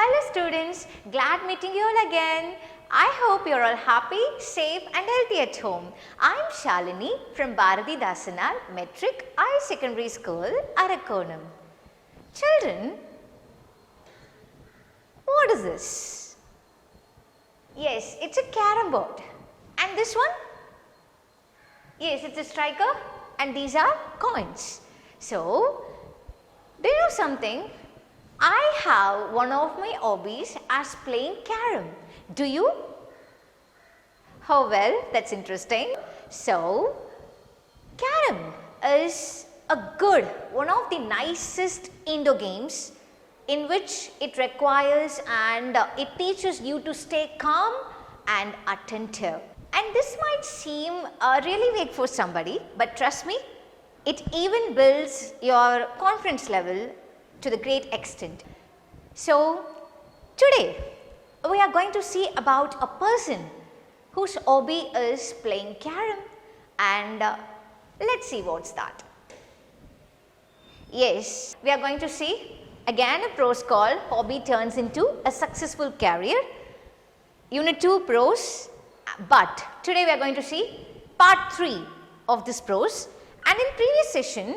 Hello students, glad meeting you all again. I hope you are all happy, safe and healthy at home. I am Shalini from Bharati Dasanar Metric Higher Secondary School, Arakonam. Children, what is this? Yes, it's a carom board. And this one? Yes, it's a striker and these are coins. So, do you know something? I have one of my hobbies as playing carom. Do you? Oh well, that's interesting. So, carom is one of the nicest indoor games in which it requires and it teaches you to stay calm and attentive. And this might seem really weak for somebody, but trust me, it even builds your confidence level to the great extent. So, today we are going to see about a person whose hobby is playing carom and let's see what's that. Yes, we are going to see again a prose called Hobby Turns into a Successful Career, Unit 2 prose, but today we are going to see part 3 of this prose, and in previous session,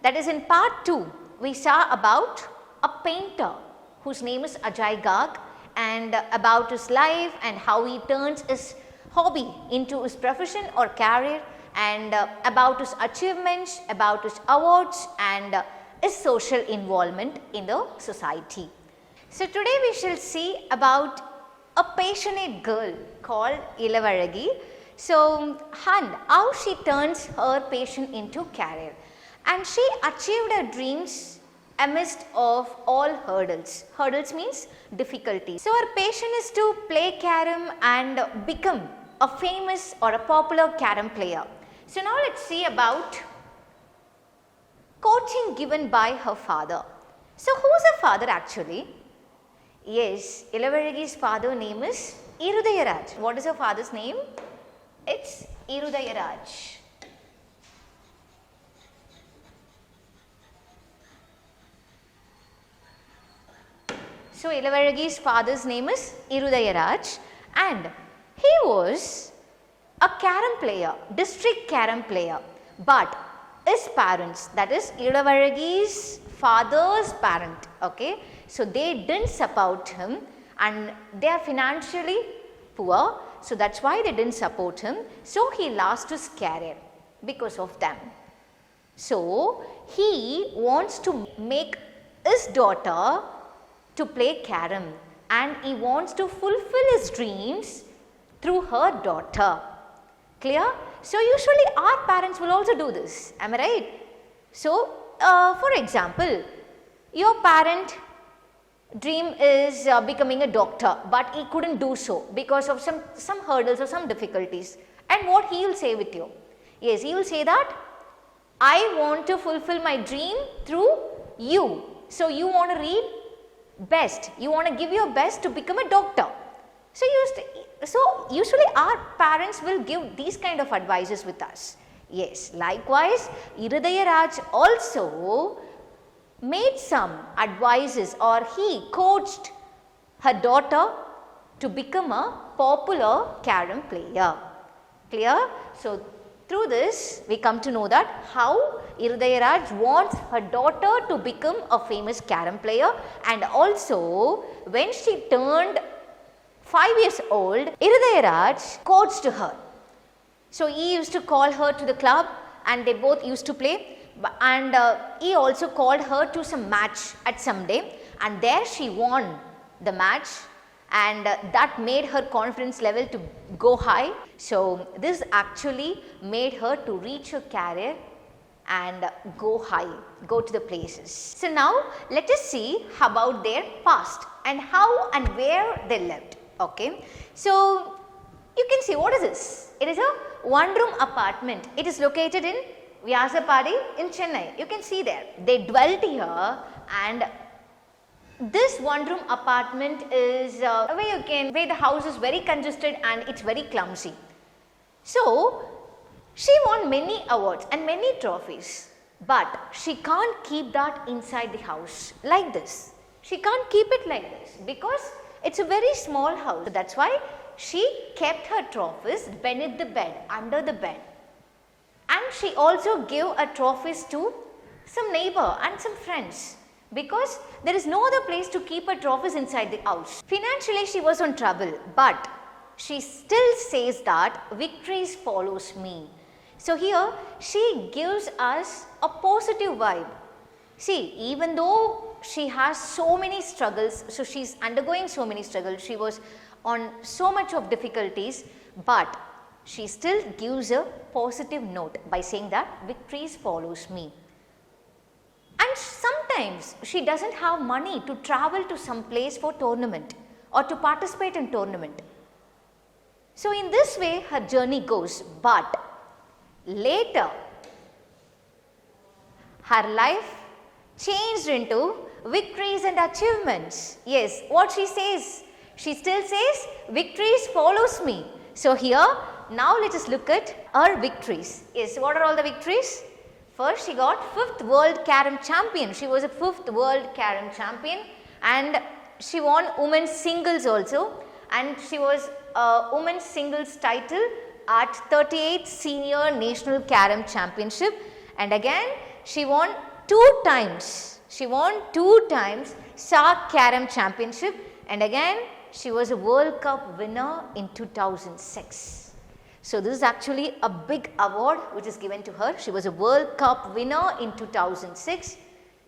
that is in part 2, we saw about a painter whose name is Ajay Garg and about his life and how he turns his hobby into his profession or career, and about his achievements, about his awards and his social involvement in the society. So, today we shall see about a passionate girl called Ilavaragi. So, how she turns her passion into career, and she achieved her dreams amidst of all hurdles. Hurdles means difficulties. So, her passion is to play carom and become a famous or a popular carom player. So, now let's see about coaching given by her father. So, who's her father actually? Yes, Ilavaragi's father name is Irudayaraj. What is her father's name? It's Irudayaraj. So, Ilavaragi's father's name is Irudayaraj and he was a carom player, district carom player, but his parents, that is Ilavaragi's father's parent, okay, so they didn't support him and they are financially poor, so that's why they didn't support him, so he lost his career because of them. So, he wants to make his daughter to play carom and he wants to fulfill his dreams through her daughter. Clear? So, usually our parents will also do this, am I right? So, for example, your parent dream is becoming a doctor, but he couldn't do so because of some hurdles or some difficulties, and what he will say with you? Yes, he will say that I want to fulfill my dream through you. So, you want to read best, you want to give your best to become a doctor. So, usually our parents will give these kind of advices with us. Yes, likewise Irudayaraj also made some advices or he coached her daughter to become a popular carom player. Clear? So, through this we come to know that how Irudayaraj wants her daughter to become a famous carom player, and also when she turned 5 years old, Irudayaraj coached her. So, he used to call her to the club and they both used to play, and he also called her to some match at some day, and there she won the match, and that made her confidence level to go high. So, this actually made her to reach her career and go high, go to the places. So, now let us see about their past and how and where they lived. Okay. So, you can see what is this? It is a one-room apartment. It is located in Vyasapadi in Chennai. You can see there. They dwelt here, and this one-room apartment is where the house is very congested and it's very clumsy. So, she won many awards and many trophies, but she can't keep that inside the house like this. She can't keep it like this because it's a very small house. So that's why she kept her trophies beneath the bed, under the bed. And she also gave her trophies to some neighbor and some friends because there is no other place to keep her trophies inside the house. Financially she was on trouble, but she still says that victories follows me. So here she gives us a positive vibe. See, even though she has so many struggles, so she's undergoing so many struggles, she was on so much of difficulties, but she still gives a positive note by saying that victories follows me. And sometimes she doesn't have money to travel to some place for tournament or to participate in tournament. So in this way her journey goes, but later her life changed into victories and achievements. Yes, what she says, she still says victories follows me. So here now let us look at her victories. Yes, what are all the victories? First she got 5th World Carom Champion. She was a 5th World Carom Champion and she won women's singles also, and she was a women's singles title at 38th Senior National Carom Championship, and again she won 2 times. She won 2 times SAARC Carom Championship, and again she was a World Cup winner in 2006. So this is actually a big award which is given to her. She was a World Cup winner in 2006.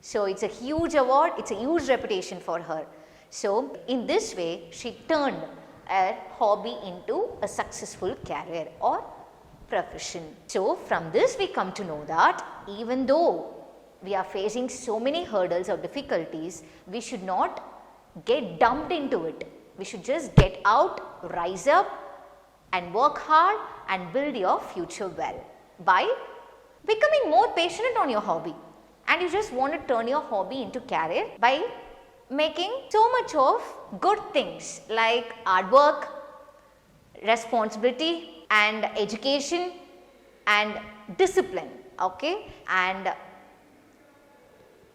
So it's a huge award, it's a huge reputation for her. So in this way she turned a hobby into a successful career or profession. So from this we come to know that even though we are facing so many hurdles or difficulties, we should not get dumped into it. We should just get out, rise up and work hard and build your future well by becoming more passionate on your hobby. And you just want to turn your hobby into career by making so much of good things like hard work, responsibility and education and discipline. Okay, and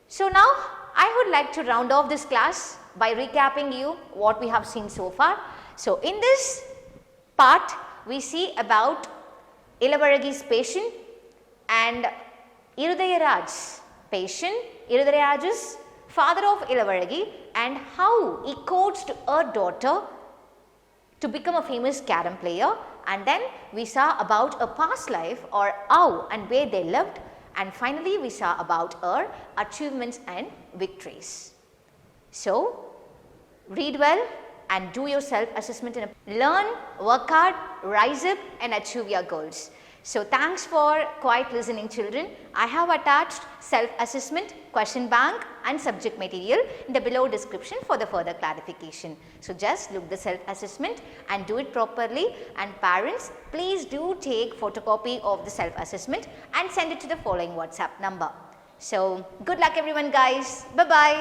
so now I would like to round off this class by recapping you what we have seen so far. So in this part we see about Ilavaragi's patient and Irudayaraj's patient, Irudayaraj's father of Ilavaragi, and how he coached her daughter to become a famous carom player, and then we saw about a past life or how and where they lived, and finally we saw about her achievements and victories. So read well and do your self-assessment and learn, work hard, rise up and achieve your goals. So thanks for quiet listening children. I have attached self-assessment, question bank and subject material in the below description for the further clarification. So just look the self-assessment and do it properly, and parents please do take photocopy of the self-assessment and send it to the following WhatsApp number. So good luck everyone guys. Bye-bye.